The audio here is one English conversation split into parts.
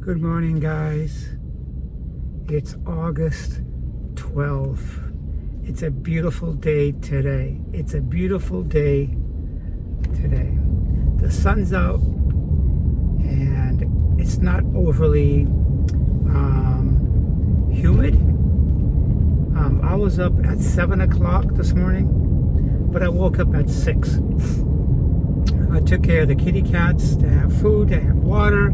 Good morning, guys. It's August 12th. It's a beautiful day today. It's a beautiful day today. The sun's out and it's not overly humid. I was up at 7 o'clock this morning, but I woke up at 6. I took care of the kitty cats. They have food, they have water.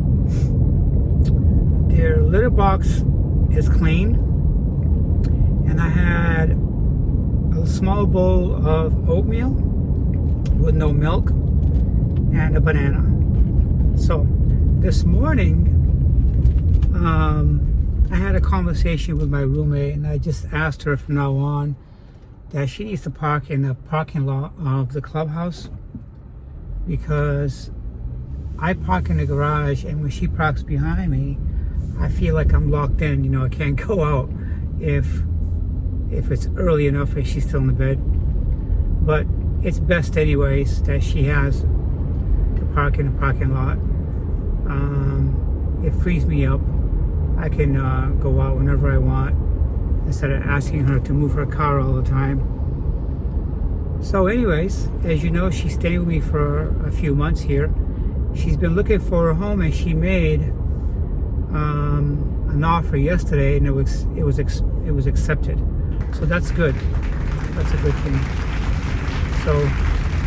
Their litter box is clean, and I had a small bowl of oatmeal with no milk and a banana. So this morning I had a conversation with my roommate, and I just asked her from now on that she needs to park in the parking lot of the clubhouse, because I park in the garage, and when she parks behind me, I feel like I'm locked in. You know, I can't go out if it's early enough and she's still in the bed. But it's best anyways that she has to park in the parking lot. It frees me up. I can go out whenever I want instead of asking her to move her car all the time. So anyways, as you know, she's staying with me for a few months here. She's been looking for a home, and she made an offer yesterday, and it was accepted. So that's good. That's a good thing. So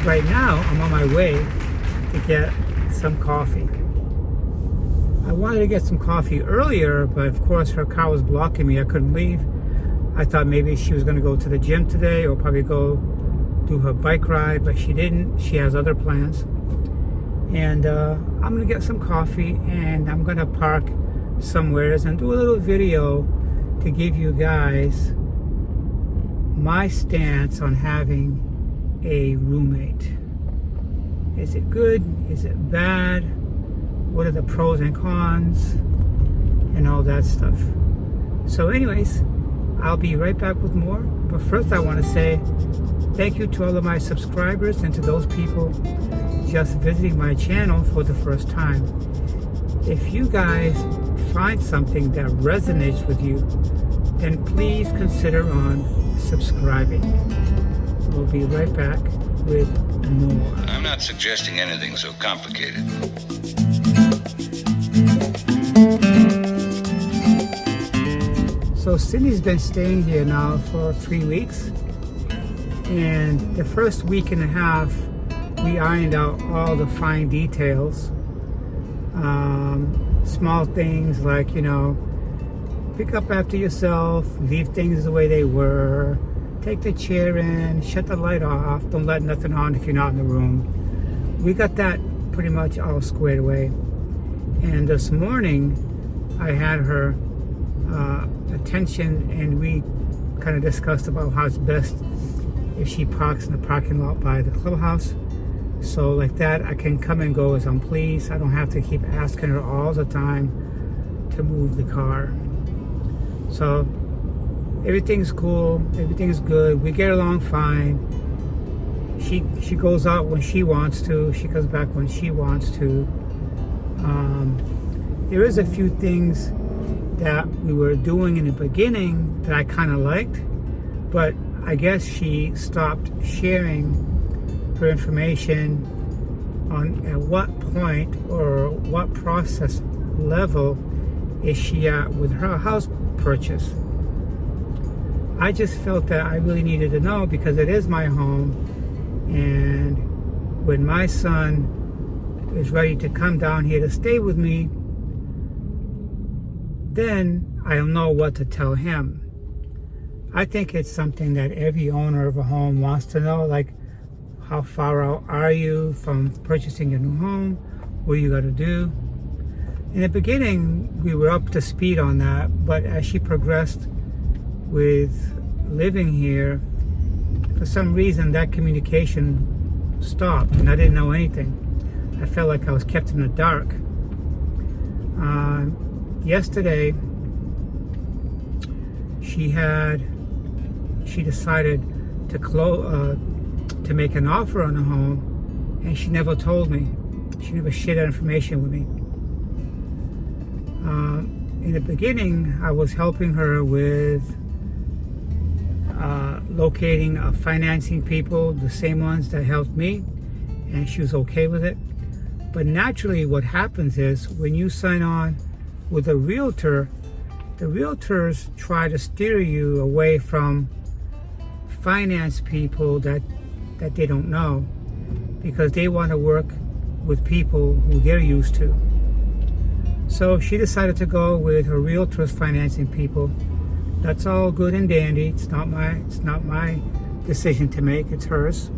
right now I'm on my way to get some coffee. I wanted to get some coffee earlier, but of course her car was blocking me. I couldn't leave. I thought maybe she was going to go to the gym today, or probably go do her bike ride, but she didn't. She has other plans. And I'm going to get some coffee, and I'm going to park somewhere and do a little video to give you guys my stance on having a roommate. Is it good? Is it bad? What are the pros and cons? And all that stuff. So anyways, I'll be right back with more. But first I want to say thank you to all of my subscribers and to those people just visiting my channel for the first time. If you guys find something that resonates with you, then please consider on subscribing. We'll be right back with more. I'm not suggesting anything so complicated. So Cindy's been staying here now for 3 weeks, and the first week and a half we ironed out all the fine details. Small things like, you know, pick up after yourself, leave things the way they were, take the chair in, shut the light off, don't let nothing on if you're not in the room. We got that pretty much all squared away. And this morning I had her attention, and we kind of discussed about how it's best if she parks in the parking lot by the clubhouse. So like that, I can come and go as I'm pleased. I don't have to keep asking her all the time to move the car. So everything's cool, everything's good. We get along fine. She goes out when she wants to. She comes back when she wants to. There is a few things that we were doing in the beginning that I kind of liked, but I guess she stopped sharing her information on at what point or what process level is she at with her house purchase. I just felt that I really needed to know, because it is my home, and when my son is ready to come down here to stay with me, then I'll know what to tell him. I think it's something that every owner of a home wants to know, like, how far out are you from purchasing your new home? What you got to do? In the beginning, we were up to speed on that, but as she progressed with living here, for some reason that communication stopped, and I didn't know anything. I felt like I was kept in the dark. Yesterday, she decided to make an offer on the home, and she never told me. She never shared that information with me. In the beginning, I was helping her with locating financing people, the same ones that helped me, and she was okay with it. But naturally, what happens is when you sign on with a realtor, the realtors try to steer you away from finance people that they don't know, because they want to work with people who they're used to. So she decided to go with her realtors financing people. That's all good and dandy. It's not my decision to make. It's hers.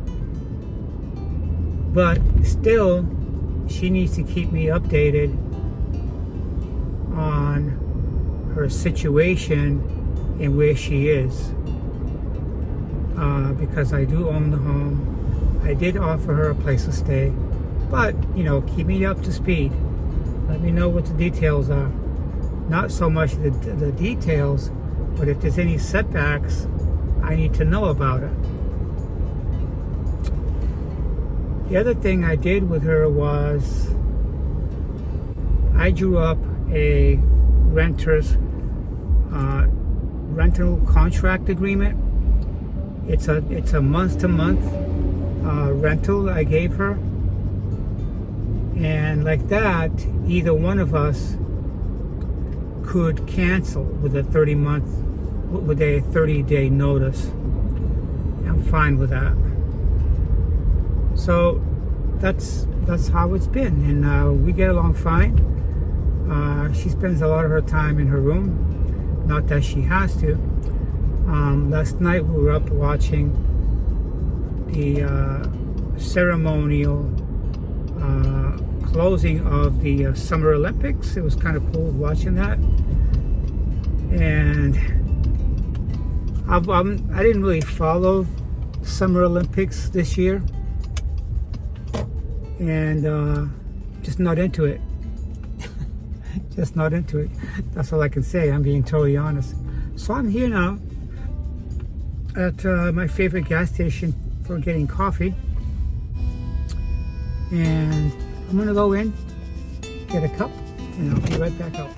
But still, she needs to keep me updated on her situation and where she is. Because I do own the home. I did offer her a place to stay. But, keep me up to speed. Let me know what the details are. Not so much the details, but if there's any setbacks, I need to know about it. The other thing I did with her was I drew up a renter's rental contract agreement. It's a month-to-month rental I gave her, and like that, either one of us could cancel with a 30-day notice. I'm fine with that. So that's how it's been, and we get along fine. She spends a lot of her time in her room, not that she has to. Last night we were up watching the ceremonial closing of the Summer Olympics. It was kind of cool watching that, and I didn't really follow Summer Olympics this year, and just not into it. Just not into it. That's all I can say. I'm being totally honest. So I'm here now at my favorite gas station for getting coffee, and I'm gonna go in, get a cup, and I'll be right back out.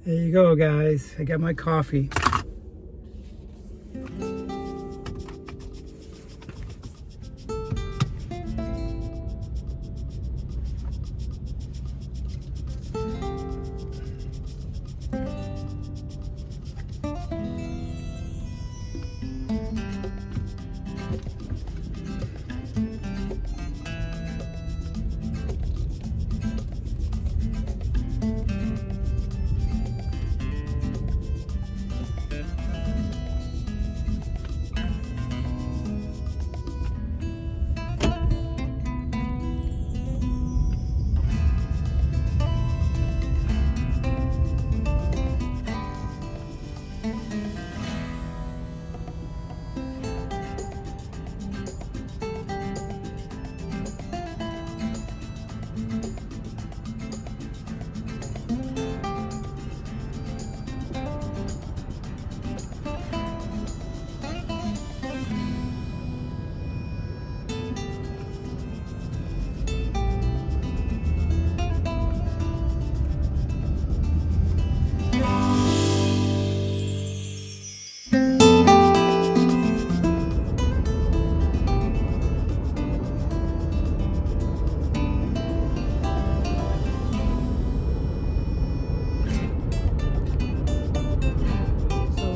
There you go, guys. I got my coffee.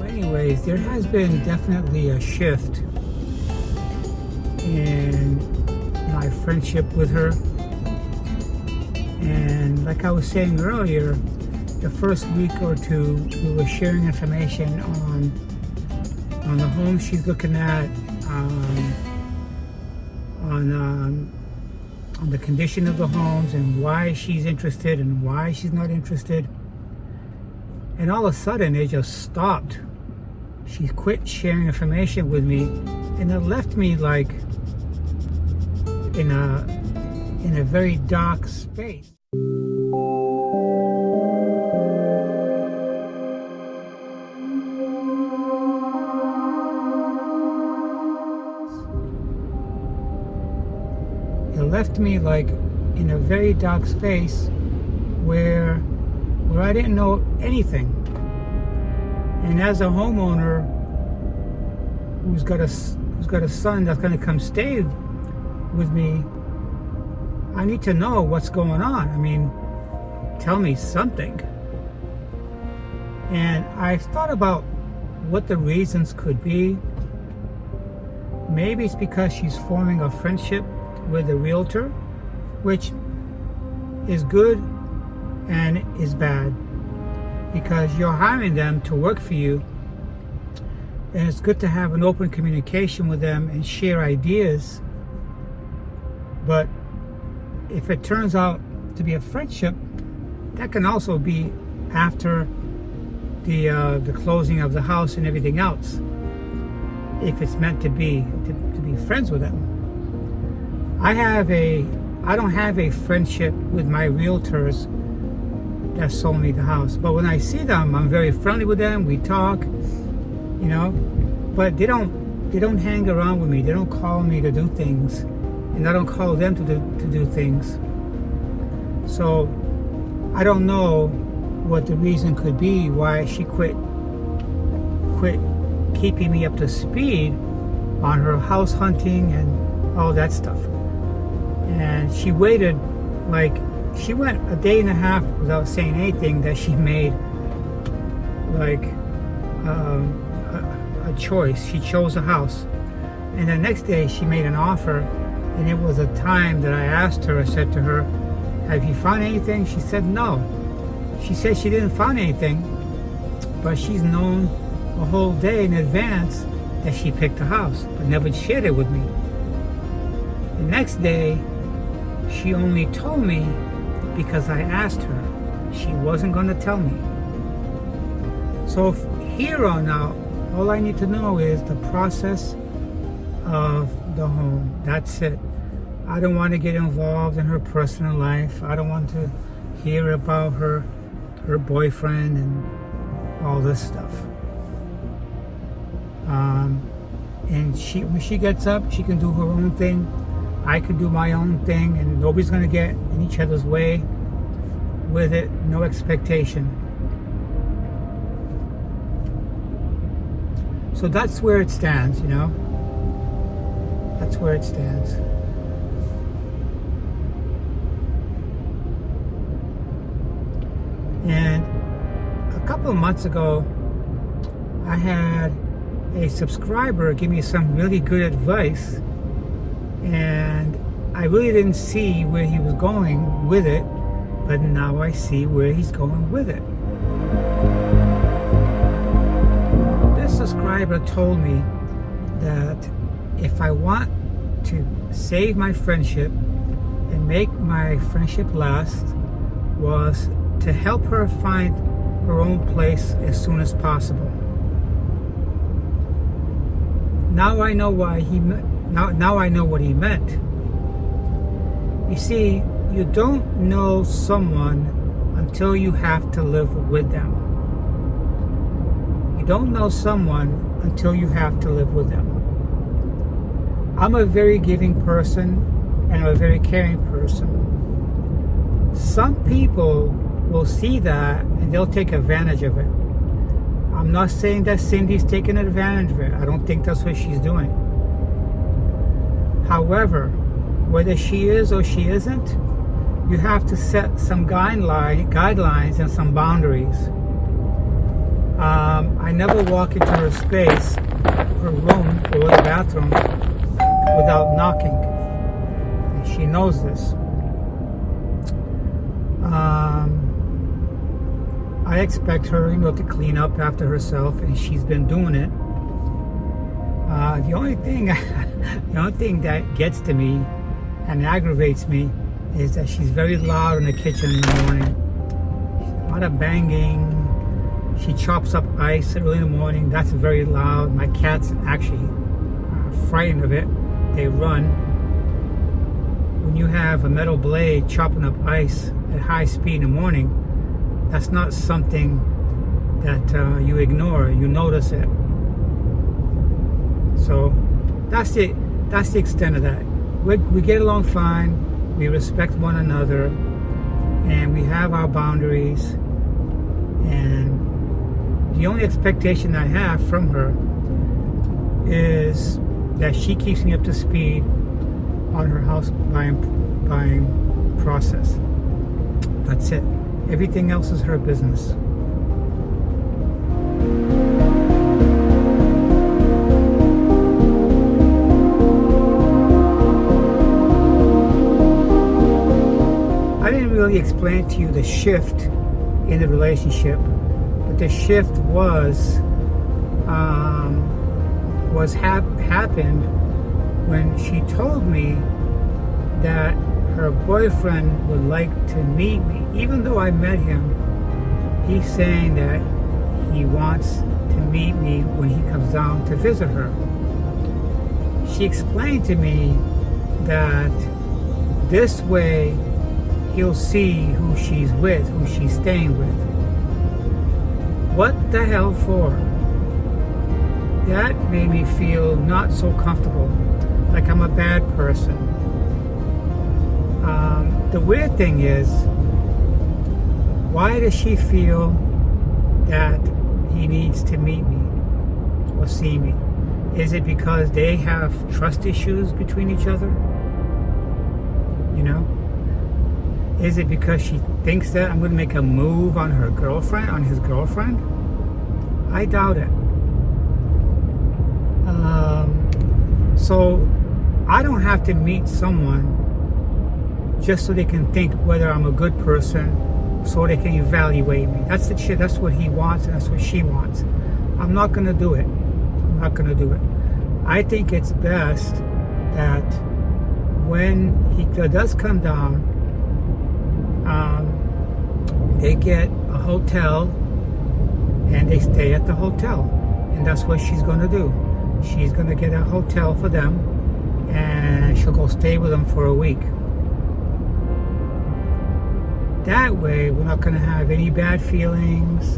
Anyways, there has been definitely a shift in my friendship with her. And like I was saying earlier, the first week or two, we were sharing information on the home she's looking at, on the condition of the homes and why she's interested and why she's not interested. And all of a sudden, it just stopped. She quit sharing information with me, and it left me like in a very dark space. It left me like in a very dark space where I didn't know anything. And as a homeowner who's got a son that's going to come stay with me, I need to know what's going on. I mean, tell me something. And I've thought about what the reasons could be. Maybe it's because she's forming a friendship with a realtor, which is good and is bad, because you're hiring them to work for you, and it's good to have an open communication with them and share ideas. But if it turns out to be a friendship, that can also be after the closing of the house and everything else, if it's meant to be friends with them. I don't have a friendship with my realtors that sold me the house, but when I see them, I'm very friendly with them. We talk, but they don't hang around with me. They don't call me to do things, and I don't call them to do things. So I don't know what the reason could be why she quit keeping me up to speed on her house hunting and all that stuff. And she waited, she went a day and a half without saying anything, that she made a choice. She chose a house. And the next day she made an offer, and it was a time that I asked her, I said to her, have you found anything? She said no. She said she didn't find anything, but she's known a whole day in advance that she picked a house, but never shared it with me. The next day, she only told me because I asked her. She wasn't going to tell me. So here on out, all I need to know is the process of the home. That's it. I don't want to get involved in her personal life. I don't want to hear about her boyfriend and all this stuff. And when she gets up, she can do her own thing. I can do my own thing, and nobody's going to get in each other's way with it. No expectation. So that's where it stands, That's where it stands. And a couple of months ago, I had a subscriber give me some really good advice, and I really didn't see where he was going with it, but now I see where he's going with it. This subscriber told me that if I want to save my friendship and make my friendship last, was to help her find her own place as soon as possible. Now I know why now I know what he meant. You see, you don't know someone until you have to live with them. You don't know someone until you have to live with them. I'm a very giving person, and I'm a very caring person. Some people will see that and they'll take advantage of it. I'm not saying that Cindy's taking advantage of it. I don't think that's what she's doing. However, whether she is or she isn't, you have to set some guidelines and some boundaries. I never walk into her space, her room, or the bathroom without knocking. And she knows this. I expect her, to clean up after herself, and she's been doing it. The only thing that gets to me and aggravates me is that she's very loud in the kitchen in the morning. A lot of banging. She chops up ice early in the morning. That's very loud. My cats actually are frightened of it. They run. When you have a metal blade chopping up ice at high speed in the morning, that's not something that you ignore. You notice it. So that's the extent of that. We get along fine. We respect one another, and we have our boundaries. And the only expectation I have from her is that she keeps me up to speed on her house buying process. That's it. Everything else is her business. I didn't really explain to you the shift in the relationship, but the shift happened when she told me that her boyfriend would like to meet me. Even though I met him, he's saying that he wants to meet me when he comes down to visit her. She explained to me that this way he'll see who she's with, who she's staying with. What the hell for? That made me feel not so comfortable, like I'm a bad person. The weird thing is, why does she feel that he needs to meet me or see me? Is it because they have trust issues between each other? Is it because she thinks that I'm going to make a move on her girlfriend, on his girlfriend? I doubt it. So I don't have to meet someone just so they can think whether I'm a good person, so they can evaluate me. That's the shit. That's what he wants, and that's what she wants. I'm not going to do it. I think it's best that when he does come down, they get a hotel and they stay at the hotel, and that's what she's going to do. She's going to get a hotel for them, and she'll go stay with them for a week. That way, we're not going to have any bad feelings.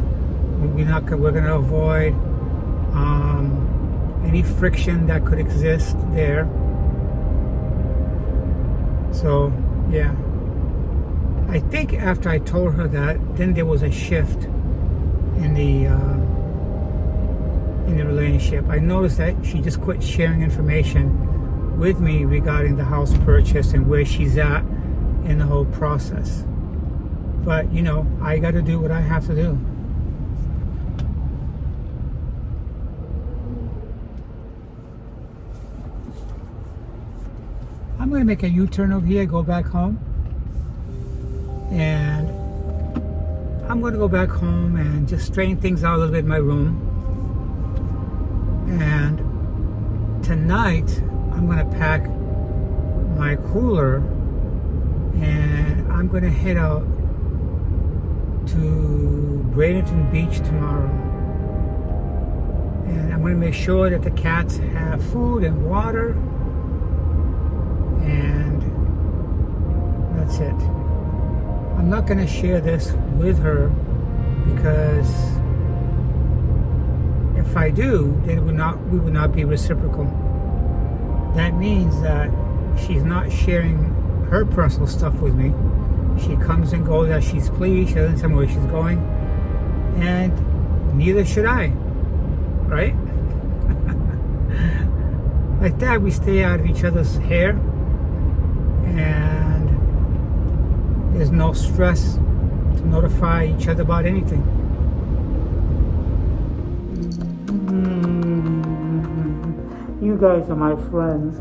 We're going to avoid any friction that could exist there. So, yeah. I think after I told her that, then there was a shift in the relationship. I noticed that she just quit sharing information with me regarding the house purchase and where she's at in the whole process. But, I got to do what I have to do. I'm going to make a U-turn over here, go back home. And I'm going to go back home and just straighten things out a little bit in my room. And tonight, I'm going to pack my cooler and I'm going to head out to Bradenton Beach tomorrow. And I'm going to make sure that the cats have food and water. And that's it. I'm not going to share this with her because if I do, then we would not be reciprocal. That means that she's not sharing her personal stuff with me. She comes and goes as she's pleased. She doesn't tell me where she's going, and neither should I, right? Like that, we stay out of each other's hair, and there's no stress to notify each other about anything. You guys are my friends.